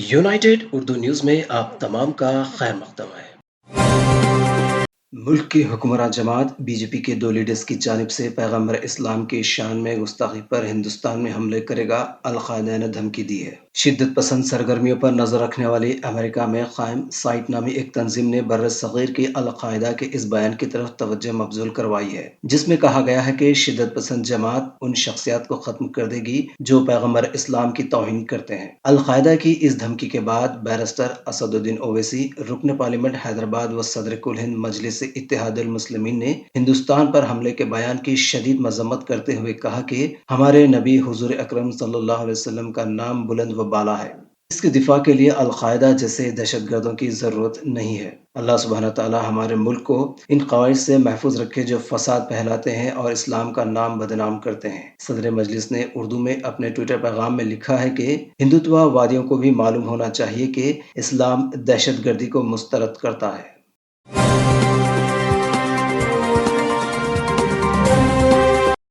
United Urdu news में आप तमाम का खैर मकदम है। मुल्क की हुक्मरान जमात बीजेपी के दो लीडर्स की जानिब से पैगम्बर इस्लाम की शान में गुस्ताखी पर हिंदुस्तान में हमले करेगा अल-कायदा ने धमकी दी है। शिद्दत पसंद सरगर्मियों पर नजर रखने वाली अमेरिका में कायम साइट नामी एक तंजीम ने बर्र सगीर की अल-कायदा के इस बयान की तरफ तवज्जो मबजूल करवाई है, जिसमें कहा गया है कि शिद्दत पसंद जमात उन शख्सियात को खत्म कर देगी जो पैगम्बर इस्लाम की तौहीन करते हैं। अल-कायदा की इस धमकी के बाद बैरिस्टर असदुद्दीन ओवैसी, रुकन पार्लियामेंट हैदराबाद व सदर कुल हिंद मजलिस इत्तेहादुल मुस्लिमीन ने हिंदुस्तान पर हमले के बयान की शदीद मजम्मत करते हुए कहा कि हमारे नबी हुजूर अकरम सल्लल्लाहु अलैहि वसल्लम का नाम बुलंद व बाला है। इसके दिफा के लिए अल-कायदा जैसे दहशतगर्दों की जरूरत नहीं है। अल्लाह सुब्हानहू तआला हमारे मुल्क को इन कवाइद से महफूज रखे जो फसाद फैलाते हैं और इस्लाम का नाम बदनाम करते हैं। सदर मजलिस ने उर्दू में अपने ट्विटर पैगाम में लिखा है कि हिंदुत्ववादियों को भी मालूम होना चाहिए कि इस्लाम दहशतगर्दी को मुस्तरद करता है।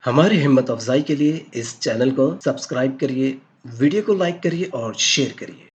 हमारी हिम्मत अफजाई के लिए इस चैनल को सब्सक्राइब करिए, वीडियो को लाइक करिए और शेयर करिए।